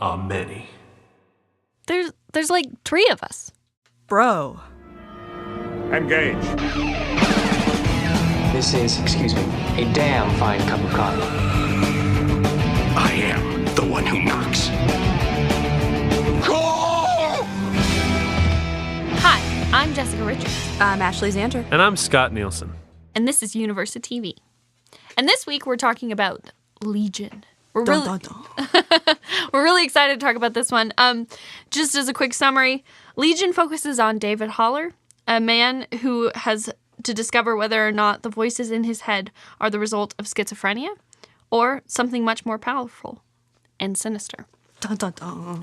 are many. There's like 3 of us. Bro. Engage. This is, excuse me, a damn fine cup of coffee. I am the one who knocks. Hi, I'm Jessica Richards. I'm Ashley Xanter. And I'm Scott Nielsen. And this is UniversiTV. And this week we're talking about Legion. We're Dun, We're really excited to talk about this one. Just as a quick summary, Legion focuses on David Haller, a man who has to discover whether or not the voices in his head are the result of schizophrenia or something much more powerful and sinister. Dun, dun, dun.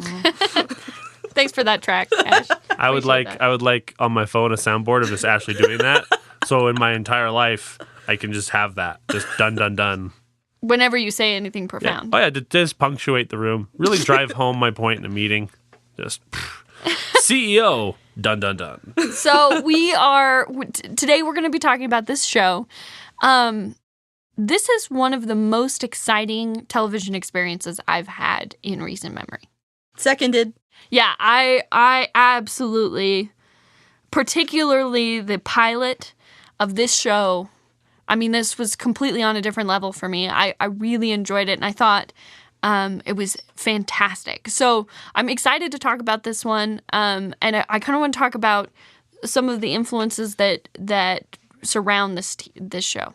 Thanks for that track, Ash. I would like on my phone a soundboard of just Ashley doing that. So in my entire life, I can just have that. Just dun, dun, dun. Whenever you say anything profound. Yeah. Oh, yeah, to just punctuate the room. Really drive home my point in a meeting. Just CEO, dun, dun, dun. So today we're going to be talking about this show. This is one of the most exciting television experiences I've had in recent memory. Seconded. Yeah, I absolutely, particularly the pilot of this show. I mean, this was completely on a different level for me. I really enjoyed it, and I thought it was fantastic. So I'm excited to talk about this one, and I kind of want to talk about some of the influences that surround this show.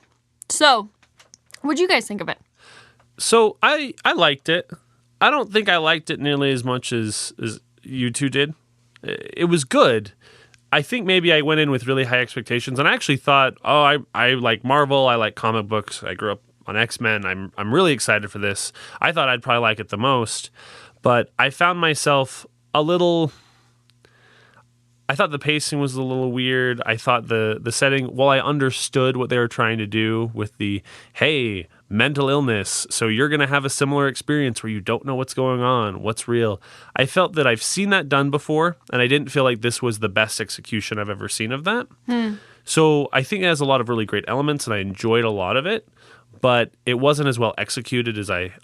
So, what do you guys think of it? So I liked it. I don't think I liked it nearly as much as you two did. It was good. I think maybe I went in with really high expectations, and I actually thought, I like Marvel, I like comic books, I grew up on X-Men, I'm really excited for this. I thought I'd probably like it the most, but I found myself I thought the pacing was a little weird. I thought the setting, while I understood what they were trying to do with the, hey, mental illness, so you're going to have a similar experience where you don't know what's going on, what's real. I felt that I've seen that done before, and I didn't feel like this was the best execution I've ever seen of that. So I think it has a lot of really great elements, and I enjoyed a lot of it, but it wasn't as well executed as I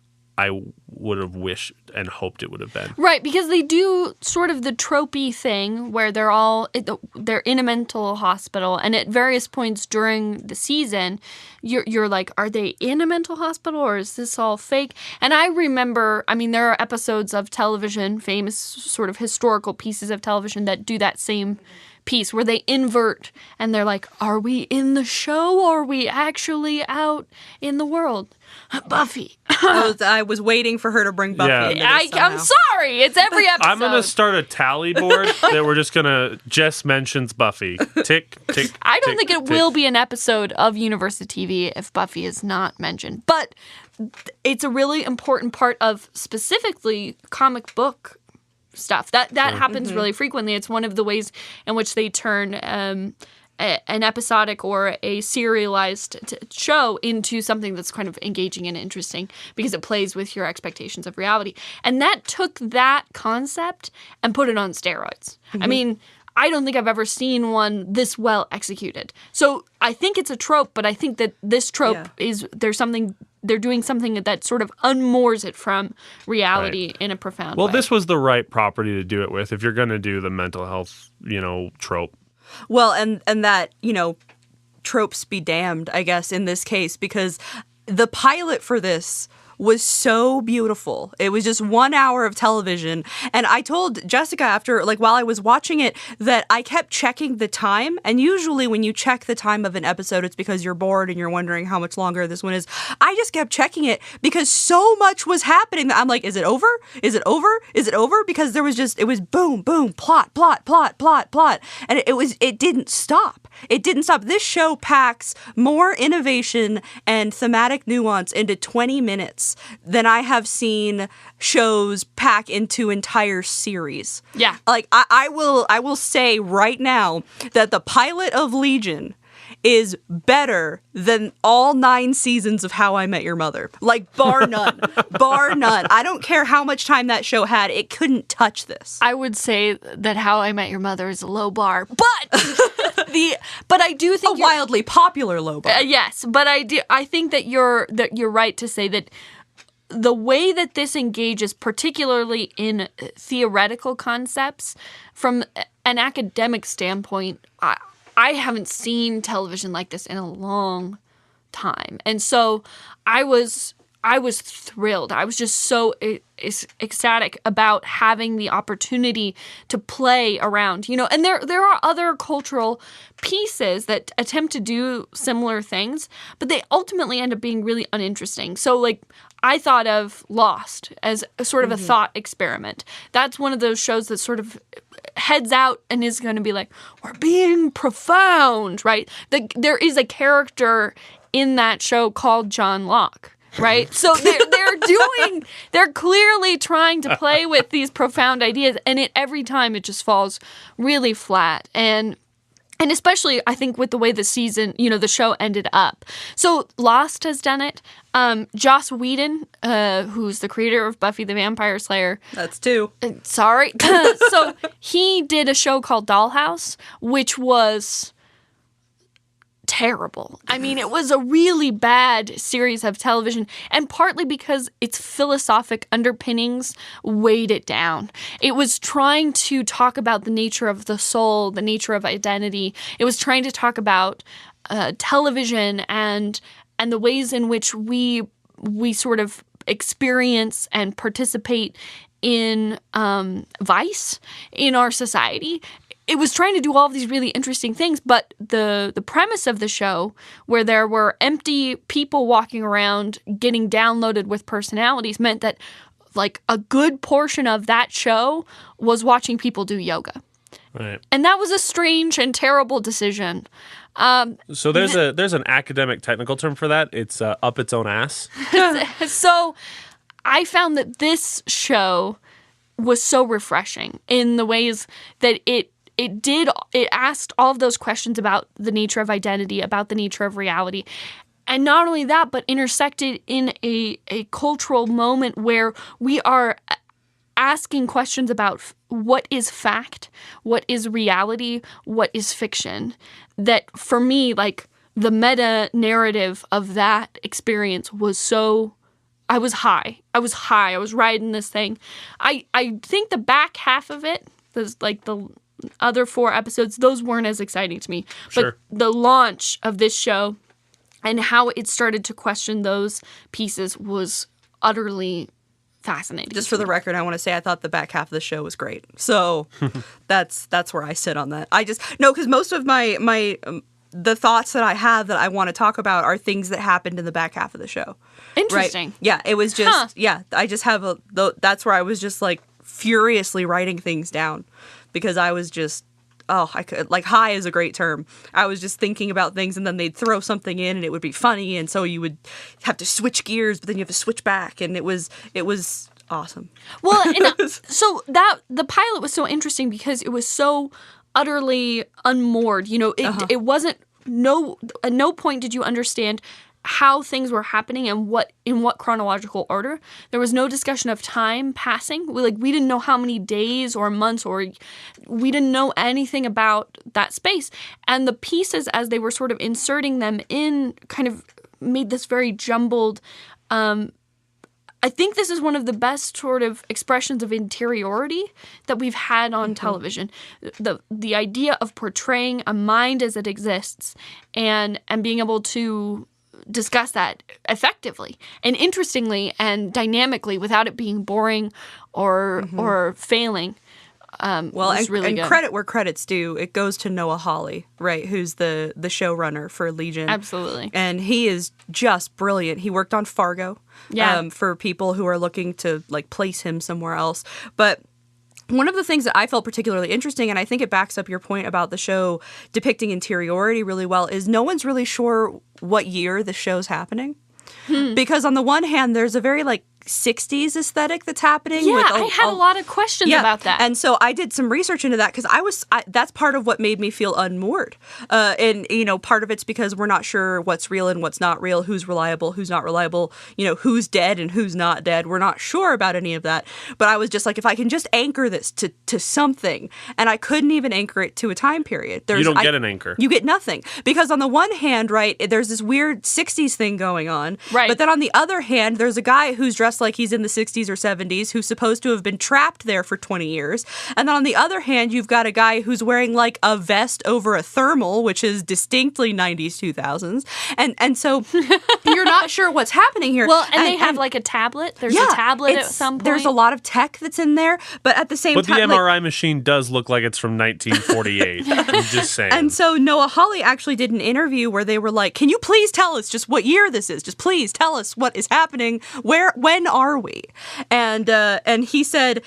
would have wished and hoped it would have been. Right, because they do sort of the tropey thing where they're in a mental hospital, and at various points during the season, you're like, are they in a mental hospital or is this all fake? And I remember, there are episodes of television, famous sort of historical pieces of television that do that same piece where they invert and they're like, are we in the show or are we actually out in the world? Buffy. I was waiting for her to bring Buffy into this somehow. I'm sorry. It's every episode. I'm going to start a tally board that we're just going to Jess mentions Buffy. Tick, tick, I don't tick, think it tick. will be an episode of UniversiTV if Buffy is not mentioned. But it's a really important part of specifically comic book stuff. That happens really frequently. It's one of the ways in which they turn an episodic or a serialized show into something that's kind of engaging and interesting because it plays with your expectations of reality. And that took that concept and put it on steroids. I don't think I've ever seen one this well executed. So I think it's a trope, but I think that this trope they're doing something that sort of unmoors it from reality in a profound way. Well, this was the right property to do it with if you're going to do the mental health, trope. Well, and that, tropes be damned, I guess, in this case, because the pilot for this was so beautiful. It was just 1 hour of television. And I told Jessica after, while I was watching it, that I kept checking the time. And usually when you check the time of an episode, it's because you're bored and you're wondering how much longer this one is. I just kept checking it because so much was happening that I'm like, is it over? Is it over? Is it over? Because it was boom, boom, plot, plot, plot, plot, plot. And it didn't stop. It didn't stop. This show packs more innovation and thematic nuance into 20 minutes than I have seen shows pack into entire series. Yeah. I will say right now that the pilot of Legion is better than all 9 seasons of How I Met Your Mother. Bar none. Bar none. I don't care how much time that show had. It couldn't touch this. I would say that How I Met Your Mother is a low bar, but I do think a wildly popular low bar. Yes, but I think that you're right to say that the way that this engages, particularly in theoretical concepts, from an academic standpoint, I haven't seen television like this in a long time. And so I was thrilled. I was just so ecstatic about having the opportunity to play around, and there are other cultural pieces that attempt to do similar things, but they ultimately end up being really uninteresting. So like I thought of Lost as a sort of a thought experiment. That's one of those shows that sort of heads out and is going to be like, we're being profound, right? There is a character in that show called John Locke. Right? So they're clearly trying to play with these profound ideas, and every time it just falls really flat. And especially, I think, with the way the season, the show ended up. So Lost has done it. Joss Whedon, who's the creator of Buffy the Vampire Slayer. That's two. Sorry. So he did a show called Dollhouse, which was terrible. I mean, it was a really bad series of television, and partly because its philosophic underpinnings weighed it down. It was trying to talk about the nature of the soul, the nature of identity. It was trying to talk about television and the ways in which we sort of experience and participate in vice in our society. It was trying to do all of these really interesting things, but the premise of the show, where there were empty people walking around getting downloaded with personalities, meant that like a good portion of that show was watching people do yoga. Right. And that was a strange and terrible decision. So there's an academic technical term for that. It's up its own ass. So I found that this show was so refreshing in the ways that it asked all of those questions about the nature of identity, about the nature of reality. And not only that, but intersected in a cultural moment where we are asking questions about what is fact, what is reality, what is fiction. That for me, like the meta narrative of that experience was so, I was high. I was riding this thing. I think the back half of it, like the other 4 episodes, those weren't as exciting to me. Sure. But the launch of this show and how it started to question those pieces was utterly fascinating. Just for the record, I want to say I thought the back half of the show was great. So that's where I sit on that. Because most of my the thoughts that I have that I want to talk about are things that happened in the back half of the show. Interesting. Right? Yeah, it was just, I just have that's where I was just like furiously writing things down. Because I was just, I could, like, high is a great term. I was just thinking about things, and then they'd throw something in, and it would be funny, and so you would have to switch gears, but then you have to switch back, and it was awesome. Well, and so the pilot was so interesting because it was so utterly unmoored. It wasn't, at no point did you understand how things were happening and in what chronological order. There was no discussion of time passing. We didn't know how many days or months, or we didn't know anything about that space. And the pieces, as they were sort of inserting them in, kind of made this very jumbled. I think this is one of the best sort of expressions of interiority that we've had on television. The idea of portraying a mind as it exists and being able to discuss that effectively and interestingly and dynamically without it being boring or failing. Was really good. Credit where credit's due. It goes to Noah Hawley, right? Who's the showrunner for Legion. Absolutely. And he is just brilliant. He worked on Fargo. Yeah. For people who are looking to like place him somewhere else. But one of the things that I felt particularly interesting, and I think it backs up your point about the show depicting interiority really well, is no one's really sure what year the show's happening. Because on the one hand, there's a very like 60s aesthetic that's happening. Yeah, I had a lot of questions about that. And so I did some research into that because that's part of what made me feel unmoored. And, part of it's because we're not sure what's real and what's not real, who's reliable, who's not reliable, who's dead and who's not dead. We're not sure about any of that. But I was just like, if I can just anchor this to something, and I couldn't even anchor it to a time period. You don't get an anchor. You get nothing. Because on the one hand, right, there's this weird 60s thing going on. Right. But then on the other hand, there's a guy who's dressed dressed like he's in the 60s or 70s, who's supposed to have been trapped there for 20 years. And then on the other hand, you've got a guy who's wearing like a vest over a thermal, which is distinctly 90s, 2000s. And so you're not sure what's happening here. Well, and they have like a tablet. There's a tablet at some point. There's a lot of tech that's in there, but at the same time... But the MRI machine does look like it's from 1948. I'm just saying. And so Noah Hawley actually did an interview where they were like, can you please tell us just what year this is? Just please tell us what is happening. When are we? And he said,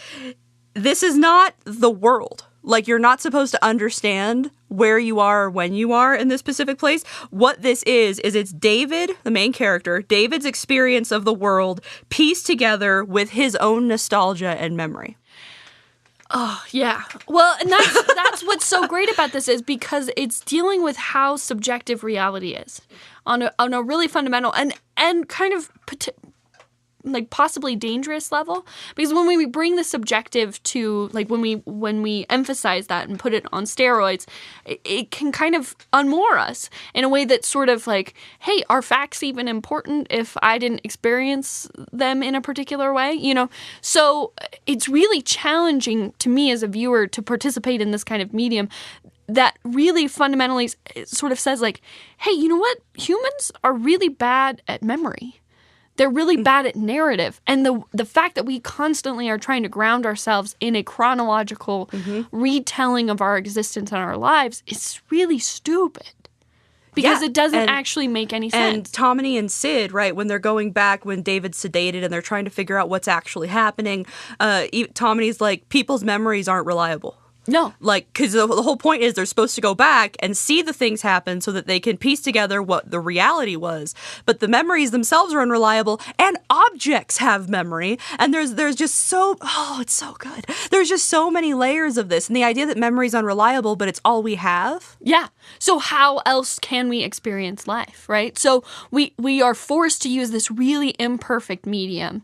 this is not the world. Like, you're not supposed to understand where you are or when you are in this specific place. What this is it's David, the main character, David's experience of the world pieced together with his own nostalgia and memory. Oh, yeah. Well, and that's what's so great about this is because it's dealing with how subjective reality is on a really fundamental and kind of like possibly dangerous level, because when we bring the subjective to like when we emphasize that and put it on steroids, it can kind of unmoor us in a way that's sort of like, hey, are facts even important if I didn't experience them in a particular way, you know? So it's really challenging to me as a viewer to participate in this kind of medium that really fundamentally sort of says like, hey, you know what? Humans are really bad at memory. They're really bad at narrative. And the fact that we constantly are trying to ground ourselves in a chronological retelling of our existence and our lives is really stupid. Because it doesn't actually make any sense. And Tomini and Sid, right, when they're going back when David's sedated and they're trying to figure out what's actually happening, Tomini's like, people's memories aren't reliable. No. Like, because the whole point is they're supposed to go back and see the things happen so that they can piece together what the reality was. But the memories themselves are unreliable, and objects have memory. And there's just so, it's so good. There's just so many layers of this. And the idea that memory is unreliable, but it's all we have. Yeah. So how else can we experience life, right? So we are forced to use this really imperfect medium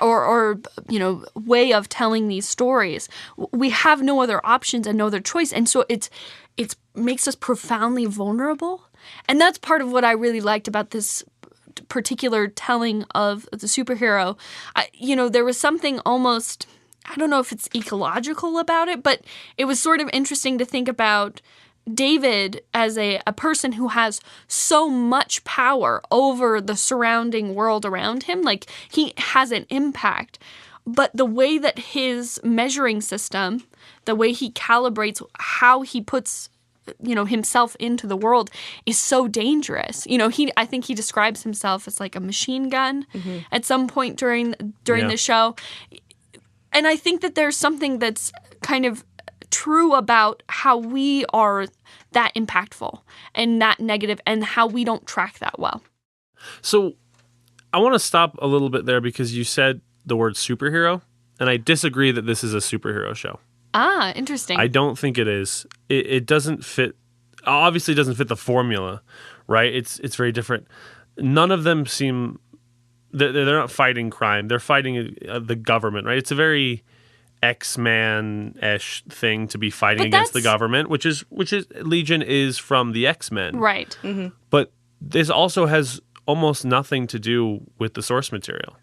or you know, way of telling these stories. We have no other options and no other choice, and so it makes us profoundly vulnerable. And that's part of what I really liked about this particular telling of the superhero. There was something almost, I don't know if it's ecological about it, but it was sort of interesting to think about David as a person who has so much power over the surrounding world around him. Like, he has an impact. But the way that his measuring system, the way he calibrates how he puts, himself into the world is so dangerous. I think he describes himself as like a machine gun at some point during the show. And I think that there's something that's kind of true about how we are that impactful and that negative and how we don't track that well. So I want to stop a little bit there because you said the word superhero, and I disagree that this is a superhero show. Ah, interesting. I don't think it is. It doesn't fit. Obviously, it doesn't fit the formula, right? It's very different. None of them seem. They're not fighting crime. They're fighting the government, right? It's a very X-Man-ish thing to be fighting against the government, which is Legion is from the X-Men, right? Mm-hmm. But this also has almost nothing to do with the source material.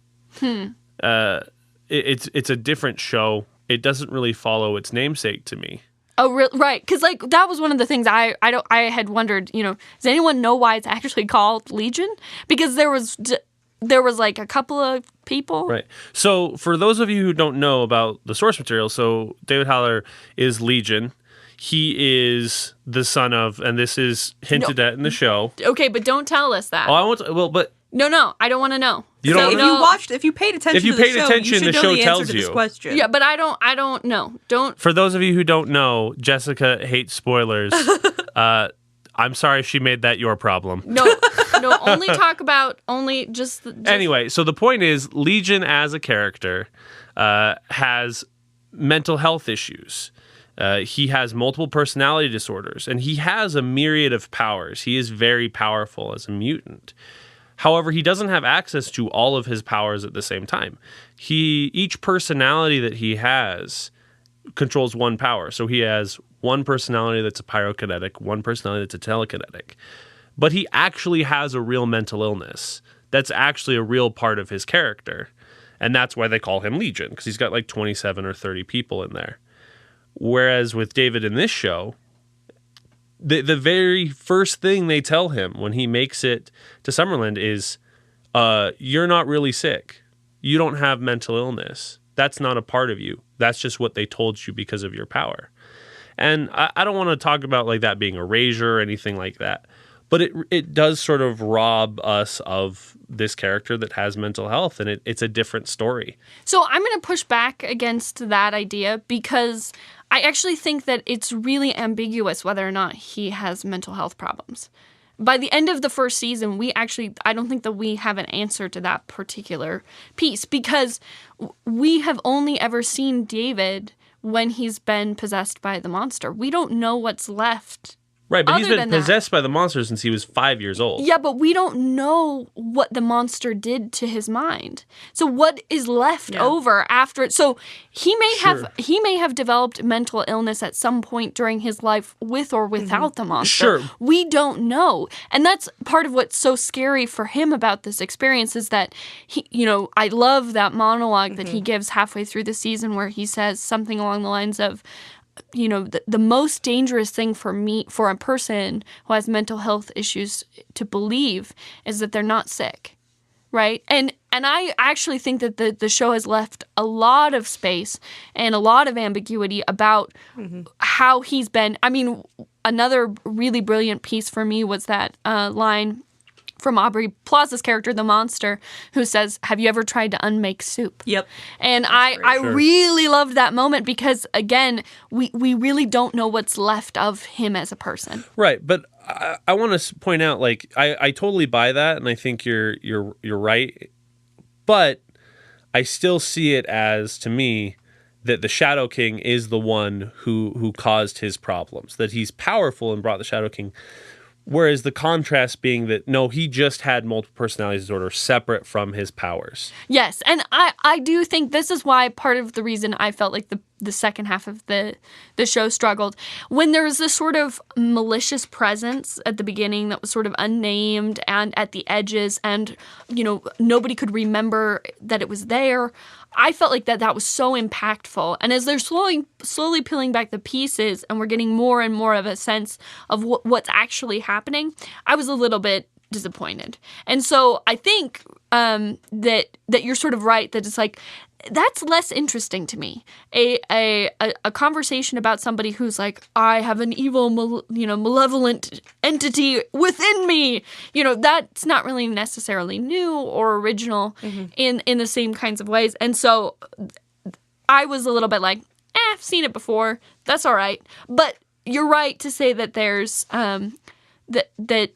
It's a different show. It doesn't really follow its namesake to me. Oh, right. Because that was one of the things I had wondered. Does anyone know why it's actually called Legion? Because there was like a couple of people. Right. So for those of you who don't know about the source material, so David Haller is Legion. He is the son of, and this is hinted at in the show. Okay, but don't tell us that. Oh, I want to. Well, but. No, I don't want to know. You don't if you paid attention to the show, you should know the answer to this question. Yeah, but I don't know. Don't. For those of you who don't know, Jessica hates spoilers. I'm sorry she made that your problem. No, only talk about, just... Anyway, so the point is, Legion as a character has mental health issues. He has multiple personality disorders, and he has a myriad of powers. He is very powerful as a mutant. However, he doesn't have access to all of his powers at the same time. Each personality that he has controls one power. So he has one personality that's a pyrokinetic, one personality that's a telekinetic. But he actually has a real mental illness. That's actually a real part of his character. And that's why they call him Legion, because he's got like 27 or 30 people in there. Whereas with David in this show, the very first thing they tell him when he makes it to Summerland is, you're not really sick. You don't have mental illness. That's not a part of you. That's just what they told you because of your power. And I don't want to talk about like that being erasure or anything like that. But it does sort of rob us of this character that has mental health, and it's a different story. So I'm going to push back against that idea because I actually think that it's really ambiguous whether or not he has mental health problems. By the end of the first season, I don't think that we have an answer to that particular piece because we have only ever seen David when he's been possessed by the monster. We don't know what's left. Right, but he's Other been than possessed by the monster since he was 5 years old. Yeah, but we don't know what the monster did to his mind. So what is left over after it? So he may have developed mental illness at some point during his life with or without the monster. Sure. We don't know. And that's part of what's so scary for him about this experience is that I love that monologue that he gives halfway through the season where he says something along the lines of, the most dangerous thing for a person who has mental health issues to believe is that they're not sick, right? And I actually think that the show has left a lot of space and a lot of ambiguity about how he's been. I mean, another really brilliant piece for me was that line from Aubrey Plaza's character, the monster, who says, "Have you ever tried to unmake soup?" Yep. And I really loved that moment because, again, we really don't know what's left of him as a person. Right, but I want to point out, like, I totally buy that, and I think you're right, but I still see it as, to me, that the Shadow King is the one who caused his problems, that he's powerful and brought the Shadow King. Whereas the contrast being that, no, he just had multiple personality disorder separate from his powers. Yes, and I do think this is why part of the reason I felt like the second half of the show struggled. When there was this sort of malicious presence at the beginning that was sort of unnamed and at the edges and, nobody could remember that it was there, I felt like that was so impactful. And as they're slowly peeling back the pieces and we're getting more and more of a sense of what's actually happening, I was a little bit disappointed. And so I think that you're sort of right, that it's like, that's less interesting to me. A conversation about somebody who's like, I have an evil, malevolent entity within me. That's not really necessarily new or original in the same kinds of ways. And so I was a little bit like, I've seen it before. That's all right. But you're right to say that there's that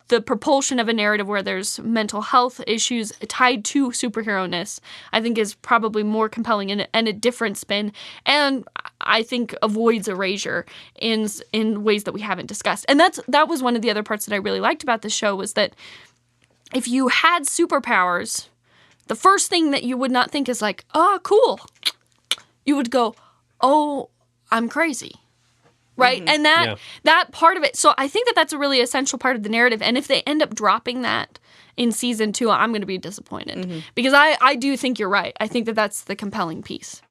the propulsion of a narrative where there's mental health issues tied to superhero-ness, I think is probably more compelling and a different spin, and I think avoids erasure in ways that we haven't discussed. And that was one of the other parts that I really liked about the show, was that if you had superpowers, the first thing that you would not think is like, oh, cool. You would go, oh, I'm crazy. Right? And that part of it. So I think that that's a really essential part of the narrative. And if they end up dropping that in season 2, I'm going to be disappointed. Because I do think you're right. I think that that's the compelling piece.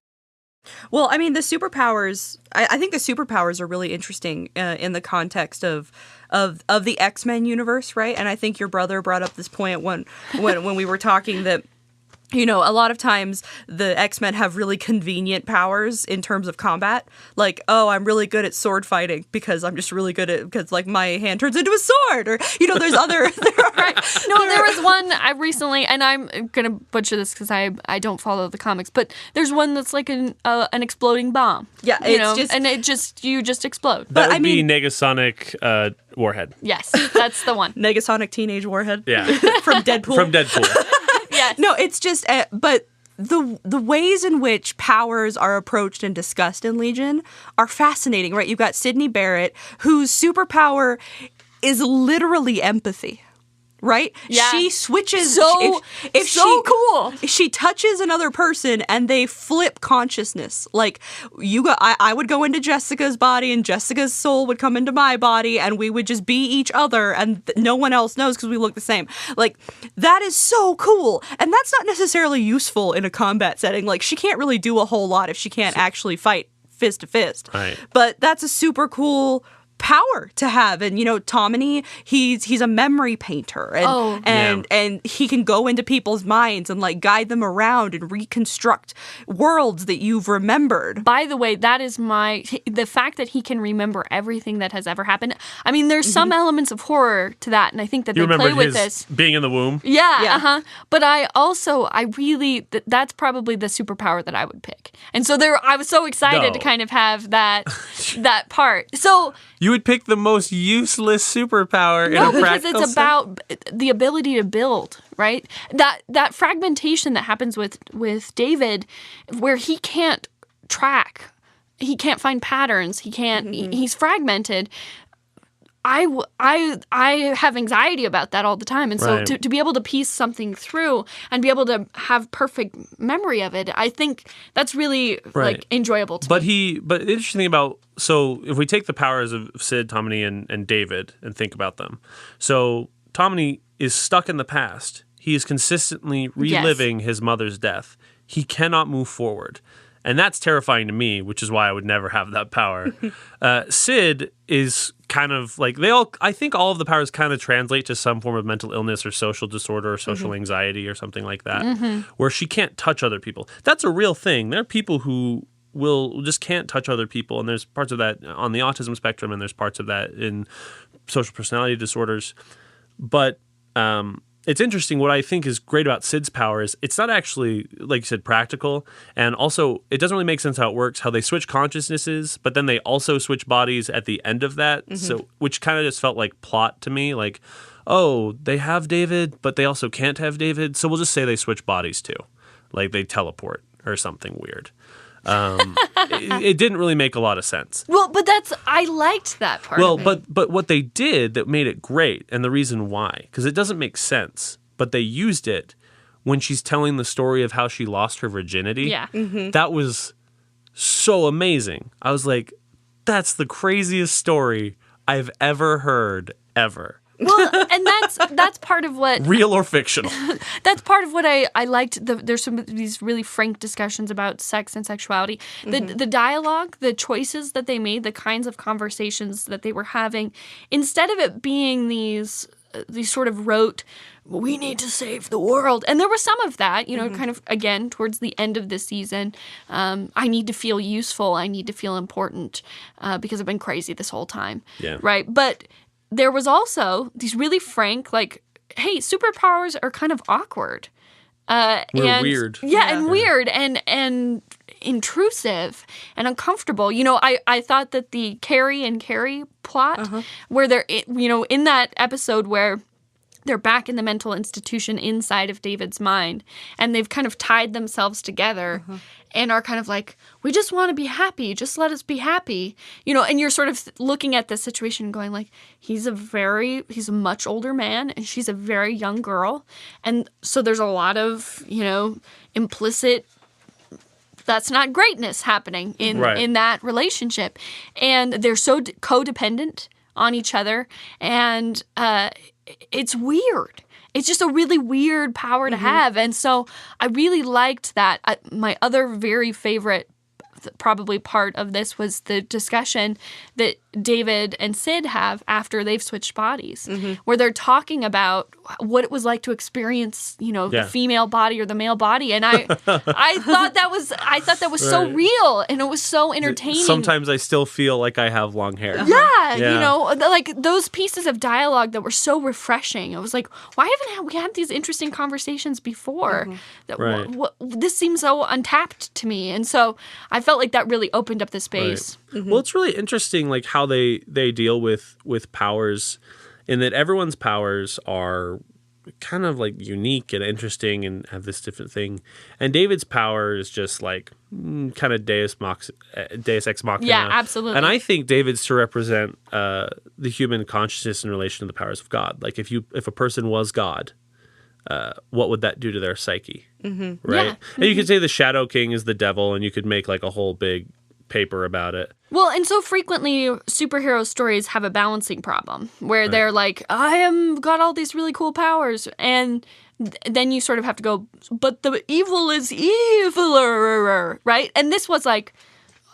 Well, I mean, the superpowers, I think the superpowers are really interesting in the context of the X-Men universe, right? And I think your brother brought up this point when we were talking that, a lot of times the X-Men have really convenient powers in terms of combat. Like, oh, I'm really good at sword fighting because I'm just really good at, because like my hand turns into a sword, or, there's other. Right. No, there was one I recently, and I'm going to butcher this because I don't follow the comics, but there's one that's like an exploding bomb. Yeah, you just explode. That would be Negasonic Warhead. Yes, that's the one. Negasonic Teenage Warhead. Yeah. From Deadpool. Yes. No, it's just, but the ways in which powers are approached and discussed in Legion are fascinating, right? You've got Sydney Barrett, whose superpower is literally empathy. right? Yeah. She switches. So cool. If she touches another person and they flip consciousness, like I would go into Jessica's body and Jessica's soul would come into my body and we would just be each other and no one else knows because we look the same. Like, that is so cool. And that's not necessarily useful in a combat setting. Like, she can't really do a whole lot if she can't actually fight fist to fist. Right. But that's a super cool power to have. And Tomini, he's a memory painter and he can go into people's minds and like guide them around and reconstruct worlds that you've remembered. By the way, that is the fact that he can remember everything that has ever happened. I mean, there's some elements of horror to that, and I think that they play with this. Being in the womb? Yeah. But I really, that's probably the superpower that I would pick. And so I was so excited to kind of have that part. So You would pick the most useless superpower in a practical because it's about the ability to build, right? That fragmentation that happens with David, where he can't track, he can't find patterns, he can't. He's fragmented. I have anxiety about that all the time, and so Right. to be able to piece something through and be able to have perfect memory of it, I think that's really like enjoyable to me. But the interesting thing about, so if we take the powers of Sid, Tomini, and David and think about them, so Tomini is stuck in the past. He is consistently reliving his mother's death. He cannot move forward. And that's terrifying to me, which is why I would never have that power. Sid is kind of like, I think all of the powers kind of translate to some form of mental illness or social disorder or social anxiety or something like that, where she can't touch other people. That's a real thing. There are people who just can't touch other people, and there's parts of that on the autism spectrum, and there's parts of that in social personality disorders. But it's interesting. What I think is great about Sid's power is it's not actually, like you said, practical. And also, it doesn't really make sense how it works, how they switch consciousnesses, but then they also switch bodies at the end of that. So, which kind of just felt like plot to me. Like, oh, they have David, but they also can't have David. So we'll just say they switch bodies too. Like they teleport or something weird. It didn't really make a lot of sense. Well, but I liked that part. Well, of it. but what they did that made it great, and the reason why, because it doesn't make sense, but they used it when she's telling the story of how she lost her virginity. Yeah. That was so amazing. I was like, that's the craziest story I've ever heard, ever. Well, and that's part of what Real or fictional. that's part of what I liked. There's some of these really frank discussions about sex and sexuality. The dialogue, the choices that they made, the kinds of conversations that they were having, instead of it being these sort of rote, we need to save the world. And there was some of that, kind of, again, towards the end of the season. I need to feel useful. I need to feel important because I've been crazy this whole time. Yeah. Right. But there was also these really frank, like, hey, superpowers are kind of awkward. We're weird. Yeah, and weird and intrusive and uncomfortable. I thought that the Carrie and Carrie plot, where they're, in that episode where they're back in the mental institution inside of David's mind, and they've kind of tied themselves together and are kind of like, we just want to be happy. Just let us be happy. And you're sort of looking at this situation and going like, he's a much older man and she's a very young girl. And so there's a lot of, implicit, that's not greatness happening in that relationship. And they're so codependent on each other. And it's weird. It's just a really weird power to have. And so I really liked that. My other very favorite probably part of this was the discussion that David and Sid have after they've switched bodies, where they're talking about what it was like to experience, the female body or the male body. And I thought that was so real, and it was so entertaining. Sometimes I still feel like I have long hair. Yeah. Like those pieces of dialogue that were so refreshing. I was like, why haven't we had these interesting conversations before? This seems so untapped to me. And so I felt like that really opened up the space. Well, it's really interesting, like how they deal with powers, in that everyone's powers are kind of like unique and interesting and have this different thing. And David's power is just like kind of Deus Ex Machina. Yeah, absolutely. And I think David's to represent the human consciousness in relation to the powers of God. Like if a person was God, what would that do to their psyche? Mm-hmm. Right? Yeah. And you could say the Shadow King is the devil, and you could make like a whole big paper about it. Well, and so frequently superhero stories have a balancing problem where they're like, got all these really cool powers, and then you sort of have to go, but the evil is eviler, right? And this was like,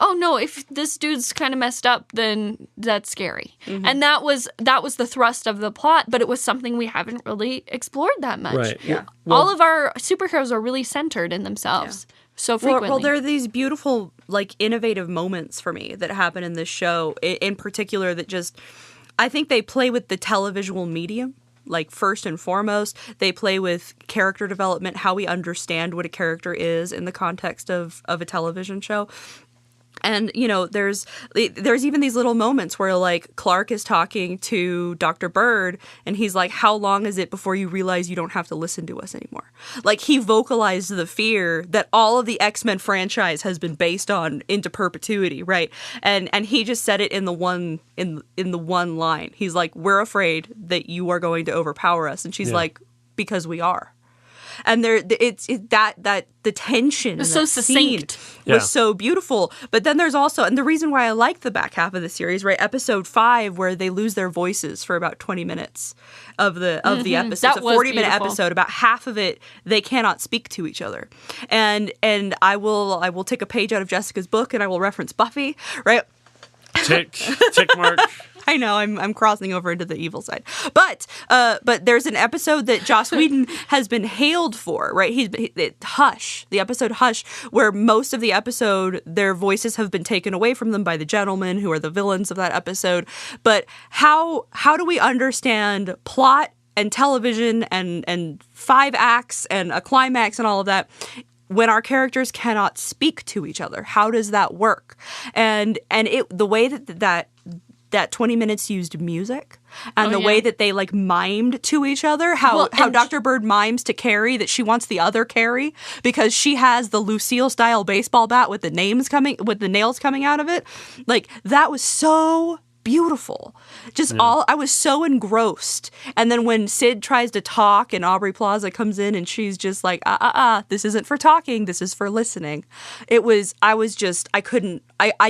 oh no, if this dude's kind of messed up, then that's scary. Mm-hmm. And that was the thrust of the plot, but it was something we haven't really explored that much. Right. Yeah. Well, all of our superheroes are really centered in themselves. Yeah. So frequently. Well, there are these beautiful, like, innovative moments for me that happen in this show, in particular, that just, I think they play with the televisual medium. Like, first and foremost, they play with character development, how we understand what a character is in the context of a television show. And, you know, there's even these little moments where, like, Clark is talking to Dr. Bird, and he's like, how long is it before you realize you don't have to listen to us anymore? Like, he vocalized the fear that all of the X-Men franchise has been based on into perpetuity, right? And he just said it in the one line. He's like, we're afraid that you are going to overpower us. And she's like, because we are. And it's that the tension in so that succinct. scene was so beautiful. But then there's also, and the reason why I like the back half of the series, right? Episode 5, where they lose their voices for about 20 minutes of the episode. It's a 40-minute episode. About half of it, they cannot speak to each other. And I will take a page out of Jessica's book and I will reference Buffy, right? Tick mark. I know I'm crossing over into the evil side, but there's an episode that Joss Whedon has been hailed for, right? Hush, the episode Hush, where most of the episode their voices have been taken away from them by the gentlemen who are the villains of that episode. But how do we understand plot and television and 5 acts and a climax and all of that when our characters cannot speak to each other? How does that work? And the way that 20 minutes used music and the way that they like mimed to each other, how Dr. Bird mimes to Carrie that she wants the other Carrie because she has the Lucille style baseball bat with the nails coming out of it. Like, that was so beautiful. I was so engrossed. And then when Sid tries to talk and Aubrey Plaza comes in and she's just like, this isn't for talking, this is for listening. I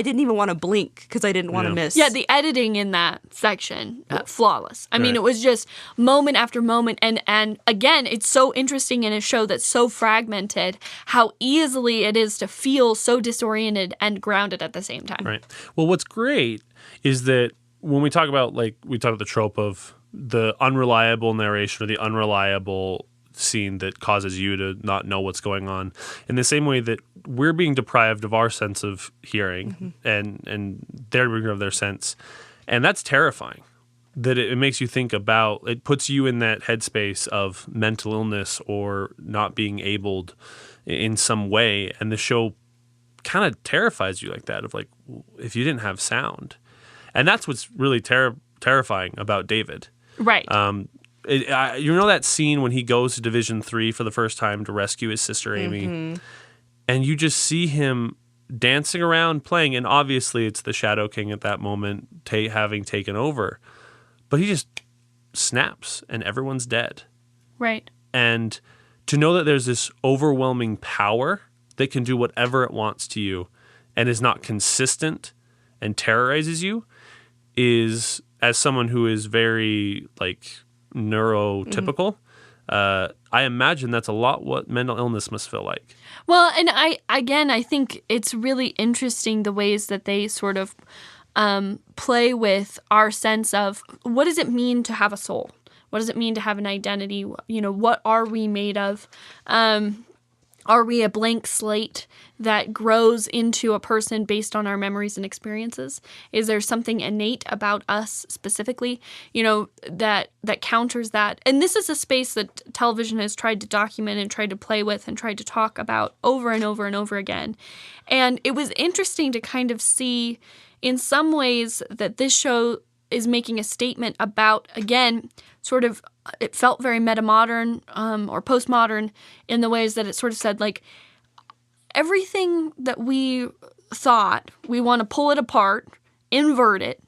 didn't even want to blink because I didn't want to miss. Yeah, the editing in that section, flawless. I mean, it was just moment after moment. And again, it's so interesting in a show that's so fragmented, how easily it is to feel so disoriented and grounded at the same time. Right. Well, what's great is that when we talk about the trope of the unreliable narration or the unreliable scene that causes you to not know what's going on, in the same way that we're being deprived of our sense of hearing and they're being of their sense. And that's terrifying. That it makes you think about, it puts you in that headspace of mental illness or not being abled in some way. And the show kind of terrifies you like that, of like, if you didn't have sound. And that's what's really terrifying about David. Right. You know that scene when he goes to Division 3 for the first time to rescue his sister Amy, and you just see him dancing around playing, and obviously it's the Shadow King at that moment having taken over, but he just snaps and everyone's dead. Right. And to know that there's this overwhelming power that can do whatever it wants to you and is not consistent and terrorizes you is, as someone who is very like neurotypical, I imagine that's a lot what mental illness must feel like. Well, and I think it's really interesting the ways that they sort of play with our sense of what does it mean to have a soul? What does it mean to have an identity? You know, what are we made of? Are we a blank slate that grows into a person based on our memories and experiences? Is there something innate about us specifically, you know, that counters that? And this is a space that television has tried to document and tried to play with and tried to talk about over and over and over again. And it was interesting to kind of see in some ways that this show is making a statement about, again, sort of it felt very metamodern or postmodern in the ways that it sort of said, like, everything that we thought, we want to pull it apart, invert it,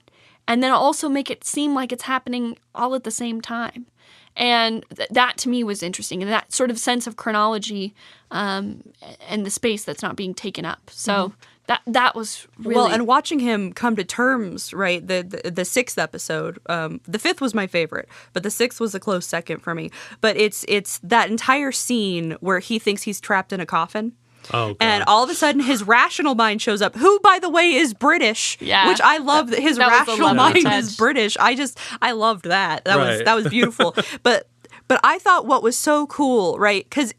and then also make it seem like it's happening all at the same time. And that to me was interesting, and that sort of sense of chronology and the space that's not being taken up. So that was really... Well, and watching him come to terms, right, the sixth episode, the fifth was my favorite, but the sixth was a close second for me. But it's that entire scene where he thinks he's trapped in a coffin. Oh, God. And all of a sudden, his rational mind shows up, who, by the way, is British. Yeah. Which I love that his That was a rational lovely mind touch. is British. I loved that. Right. That was beautiful. But I thought what was so cool, right? Because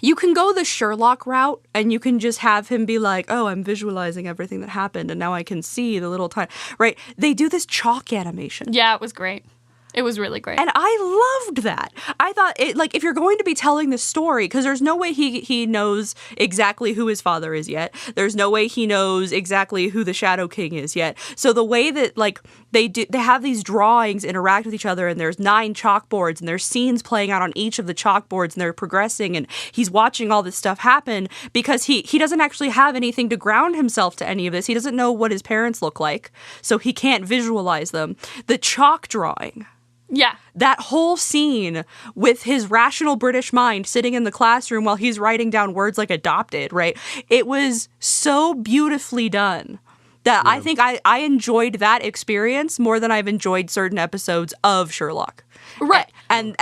you can go the Sherlock route, and you can just have him be like, "Oh, I'm visualizing everything that happened, and now I can see the little time." Right? They do this chalk animation. Yeah, it was great. It was really great. And I loved that. I thought, if you're going to be telling this story, because there's no way he knows exactly who his father is yet. There's no way he knows exactly who the Shadow King is yet. So the way that, like, they have these drawings interact with each other, and there's 9 chalkboards, and there's scenes playing out on each of the chalkboards, and they're progressing, and he's watching all this stuff happen because he doesn't actually have anything to ground himself to any of this. He doesn't know what his parents look like, so he can't visualize them. The chalk drawing. Yeah. That whole scene with his rational British mind sitting in the classroom while he's writing down words like adopted, right? It was so beautifully done that I think I enjoyed that experience more than I've enjoyed certain episodes of Sherlock. Right. And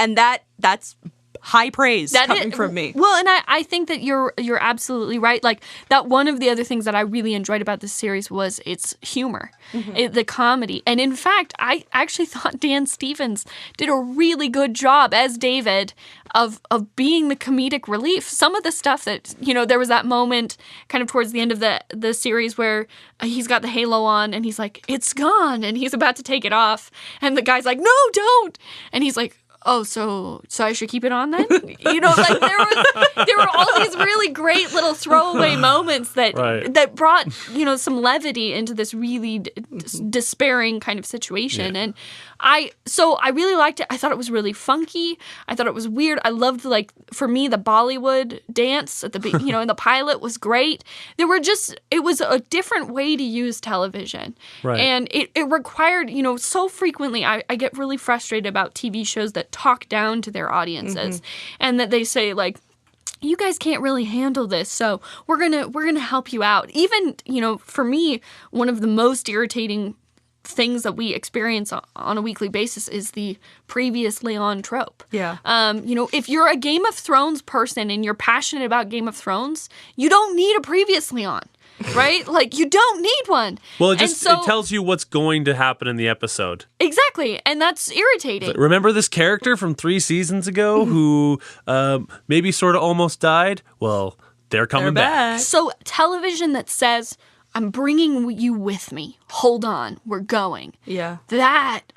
that's high praise coming from me. Well, and I think that you're absolutely right. Like, that one of the other things that I really enjoyed about this series was its humor, the comedy. And in fact, I actually thought Dan Stevens did a really good job as David of being the comedic relief. Some of the stuff that, there was that moment kind of towards the end of the series where he's got the halo on and he's like, "It's gone," and he's about to take it off. And the guy's like, "No, don't." And he's like, "Oh, so I should keep it on then?" Like, there were all these really great little throwaway moments that brought, some levity into this really despairing kind of situation. Yeah. And I really liked it. I thought it was really funky. I thought it was weird. I loved, like, for me, the Bollywood dance at the in the pilot was great. It was a different way to use television. Right. And it required, so frequently I get really frustrated about TV shows that talk down to their audiences and that they say, like, "You guys can't really handle this, so we're gonna help you out." Even, for me, one of the most irritating things that we experience on a weekly basis is the previously on trope. Yeah. If you're a Game of Thrones person and you're passionate about Game of Thrones, you don't need a previously on. Right? Like, you don't need one. Well, it tells you what's going to happen in the episode. Exactly. And that's irritating. Remember this character from 3 seasons ago who maybe sort of almost died? Well, they're coming back. So television that says, "I'm bringing you with me. Hold on. We're going." Yeah.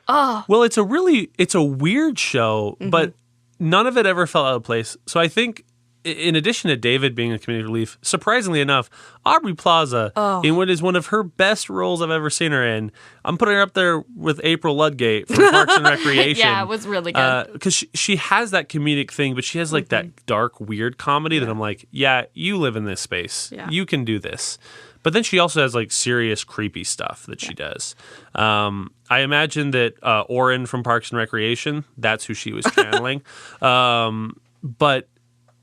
Well, it's a weird show, but none of it ever felt out of place. So I think, in addition to David being a comedic relief, surprisingly enough, Aubrey Plaza, in what is one of her best roles I've ever seen her in, I'm putting her up there with April Ludgate from Parks and Recreation. Yeah, it was really good. Because she has that comedic thing, but she has, like, that dark, weird comedy that I'm like, yeah, you live in this space. Yeah. You can do this. But then she also has, like, serious, creepy stuff that she does. I imagine that Oren from Parks and Recreation, that's who she was channeling. But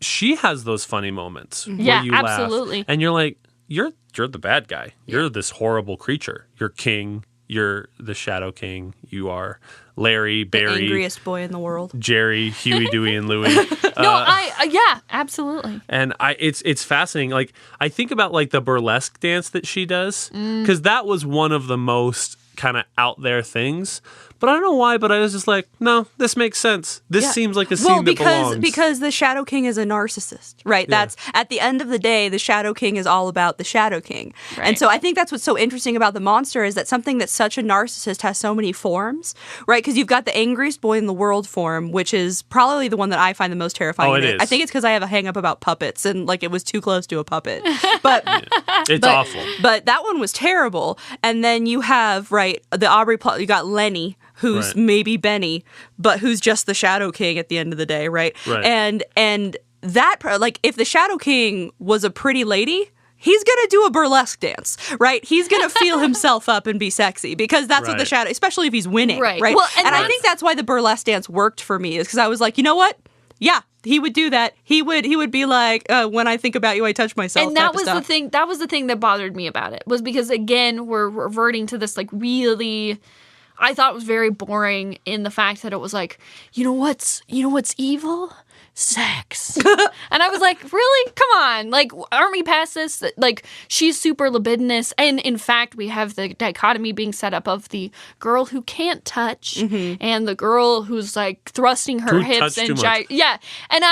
she has those funny moments where you absolutely. laugh. And you're like, you're the bad guy. You're this horrible creature. You're king. You're the Shadow King. You are Larry, Barry. The angriest boy in the world. Jerry, Huey, Dewey, and Louie. Yeah, absolutely. And it's fascinating. Like, I think about, like, the burlesque dance that she does, because that was one of the most kind of out there things. But I don't know why, but I was just like, no, this makes sense. This seems like a scene that belongs. Because the Shadow King is a narcissist, right? Yeah. That's, at the end of the day, the Shadow King is all about the Shadow King. Right. And so I think that's what's so interesting about the monster is that something that's such a narcissist has so many forms, right? Because you've got the angriest boy in the world form, which is probably the one that I find the most terrifying. Oh, it is. I think it's because I have a hang up about puppets and, like, it was too close to a puppet. But it's awful. But that one was terrible. And then you have, right, the Aubrey plot, you got Lenny, who's Right. maybe Benny, but who's just the Shadow King at the end of the day, right? Right. And that, like, if the Shadow King was a pretty lady, he's gonna do a burlesque dance, right? He's gonna feel himself up and be sexy because that's what the Right. Shadow, especially if he's winning, Right. right? Well, and I that's- think that's why the burlesque dance worked for me, is because I was like, you know what? Yeah, he would do that. He would be like, when I think about you, I touch myself. And that type of was the stuff. thing. That was the thing that bothered me about it, was because again we're reverting to this like really, I thought it was very boring in the fact that it was like, you know what's evil? Sex. And I was like, really? Come on. Like, aren't we past this? Like, she's super libidinous. And in fact, we have the dichotomy being set up of the girl who can't touch and the girl who's like thrusting her Who hips touched and too much. yeah. And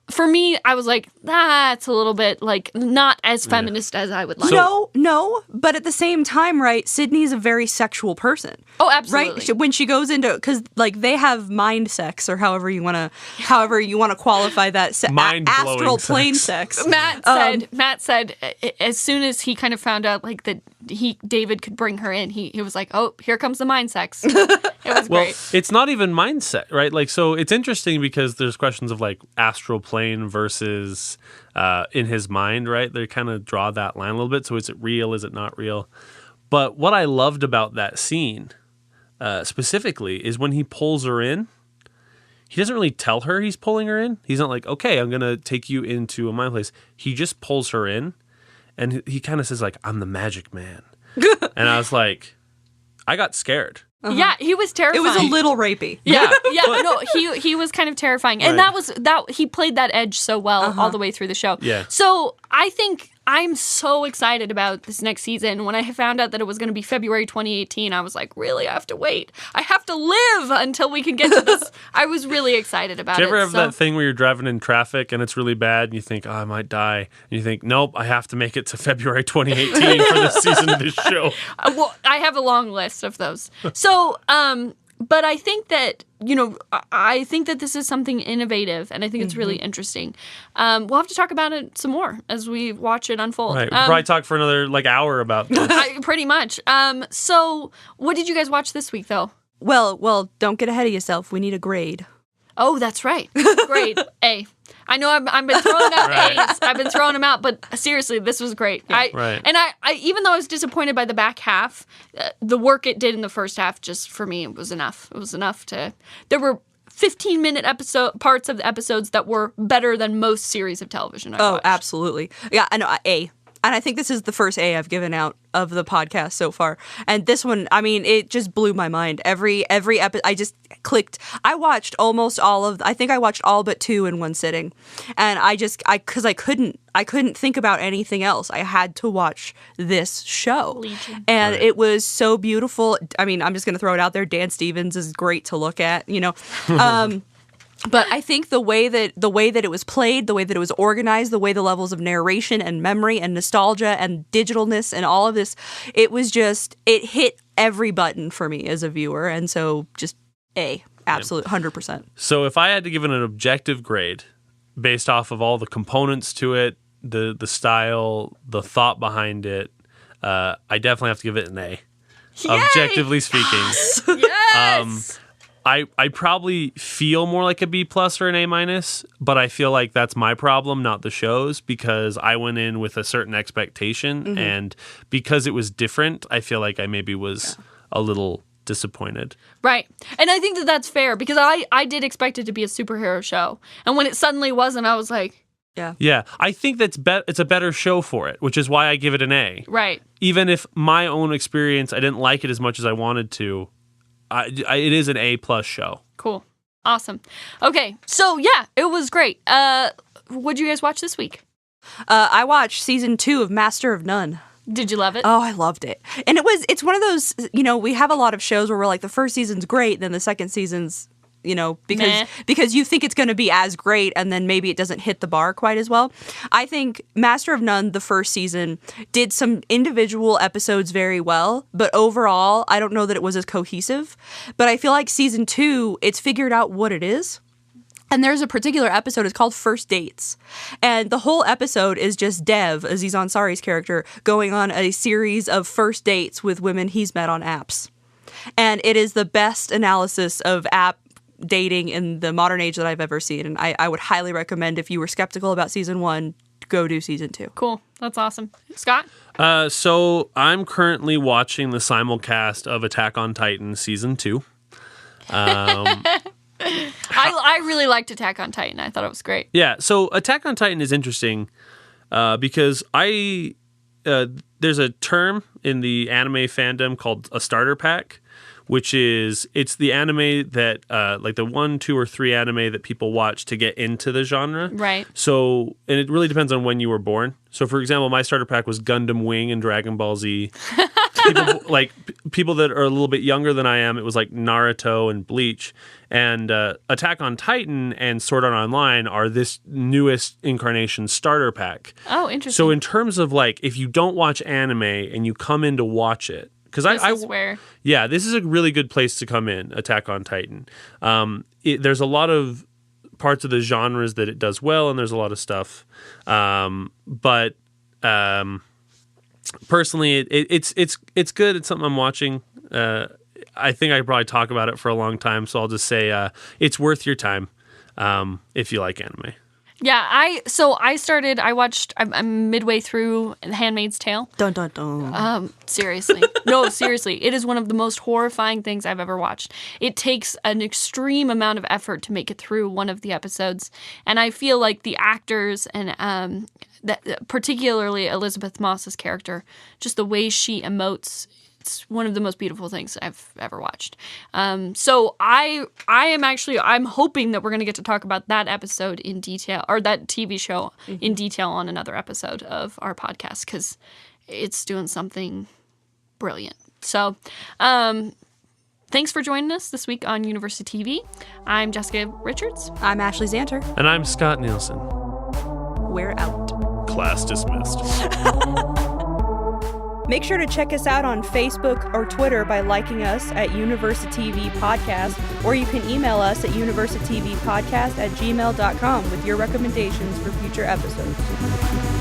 for me, I was like, that's a little bit like not as feminist as I would like. No, but at the same time, right, Sydney's a very sexual person. Oh, absolutely. Right? When she goes into, because like they have mind sex, or however you want to qualify that, Mind-blowing astral sex. plane sex. Matt said as soon as he kind of found out like that David could bring her in, he was like, oh, here comes the mind sex. It was Well, great. it's not even mindset, right? Like, so it's interesting because there's questions of like astral plane versus in his mind, right? They kind of draw that line a little bit. So is it real? Is it not real? But what I loved about that scene specifically is when he pulls her in, he doesn't really tell her he's pulling her in. He's not like, okay, I'm going to take you into a mind place. He just pulls her in and he kind of says like, I'm the magic man. And I was like, I got scared. Yeah, he was It terrifying. was a little rapey. Yeah, no, he was kind of terrifying, and that he played that edge so well all the way through the show. Yeah. So I think I'm so excited about this next season. When I found out that it was going to be February 2018, I was like, really? I have to wait. I have to live until we can get to this. I was really excited about it. Do you ever have so- that thing where you're driving in traffic and it's really bad and you think, oh, I might die. And you think, nope, I have to make it to February 2018 for this season of this show. Well, I have a long list of those. So, but I think that, I think that this is something innovative, and I think it's really interesting. We'll have to talk about it some more as we watch it unfold. Right. We'll probably talk for another hour about this. Pretty much. So what did you guys watch this week, though? Well, don't get ahead of yourself. We need a grade. Oh, that's right. Great. A. I know I've been throwing out A's. I've been throwing them out, but seriously, this was great. Right. And I even though I was disappointed by the back half, the work it did in the first half, just for me, it was enough. It was enough to. There were 15-minute parts of the episodes that were better than most series of television I've watched. Absolutely. Yeah, I know. A. And I think this is the first A I've given out of the podcast so far. And this one, I mean, it just blew my mind. Every episode, I just clicked. I watched almost all of. I think I watched all but 2 in one sitting, and because I couldn't think about anything else. I had to watch this show, Legion. and Right. it was so beautiful. I mean, I'm just gonna throw it out there. Dan Stevens is great to look at. But I think the way that it was played, the way that it was organized, the way the levels of narration and memory and nostalgia and digitalness and all of this, it hit every button for me as a viewer. And so just absolute 100%. So if I had to give it an objective grade based off of all the components to it, the style, the thought behind it, I definitely have to give it an A. Yay! Objectively speaking. Yes. I probably feel more like a B plus or an A minus, but I feel like that's my problem, not the show's, because I went in with a certain expectation, and because it was different, I feel like I maybe was a little disappointed. Right. And I think that that's fair, because I did expect it to be a superhero show. And when it suddenly wasn't, I was like, Yeah, I think it's a better show for it, which is why I give it an A. right. Even if my own experience, I didn't like it as much as I wanted to, it is an A plus show. Cool. Awesome. Okay. So, yeah, it was great. What'd you guys watch this week? I watched season 2 of Master of None. Did you love it? Oh, I loved it. And it's one of those, we have a lot of shows where we're like, the first season's great, then the second season's, because you think it's going to be as great, and then maybe it doesn't hit the bar quite as well. I think Master of None, the first season, did some individual episodes very well, but overall, I don't know that it was as cohesive. But I feel like season 2, it's figured out what it is. And there's a particular episode, it's called First Dates. And the whole episode is just Dev, Aziz Ansari's character, going on a series of first dates with women he's met on apps. and it is the best analysis of app dating in the modern age that I've ever seen. And I would highly recommend, if you were skeptical about season 1, go do season 2. Cool. That's awesome. Scott? So I'm currently watching the simulcast of Attack on Titan season 2. I really liked Attack on Titan. I thought it was great. Yeah, so Attack on Titan is interesting because there's a term in the anime fandom called a starter pack, which is it's the anime that like the 1, 2, or 3 anime that people watch to get into the genre. Right. So, and it really depends on when you were born. So, for example, my starter pack was Gundam Wing and Dragon Ball Z. People that are a little bit younger than I am, it was like Naruto and Bleach. And Attack on Titan and Sword Art Online are this newest incarnation starter pack. Oh, interesting. So in terms of like, if you don't watch anime and you come in to watch it, because this is a really good place to come in, Attack on Titan. There's a lot of parts of the genres that it does well, and there's a lot of stuff. But personally, it's good. It's something I'm watching. I think I could probably talk about it for a long time, so I'll just say it's worth your time if you like anime. Yeah, I'm midway through The Handmaid's Tale. Dun, dun, dun. Seriously. No, seriously. It is one of the most horrifying things I've ever watched. It takes an extreme amount of effort to make it through one of the episodes. And I feel like the actors and particularly Elizabeth Moss's character, just the way she emotes, it's one of the most beautiful things I've ever watched. So I'm hoping that we're going to get to talk about that episode in detail, or that TV show in detail on another episode of our podcast, because it's doing something brilliant. So thanks for joining us this week on UniversiTV. I'm Jessica Richards. I'm Ashley Zanter. And I'm Scott Nielsen. We're out. Class dismissed. Make sure to check us out on Facebook or Twitter by liking us at UniversiTV Podcast, or you can email us at universitytvpodcast@gmail.com with your recommendations for future episodes.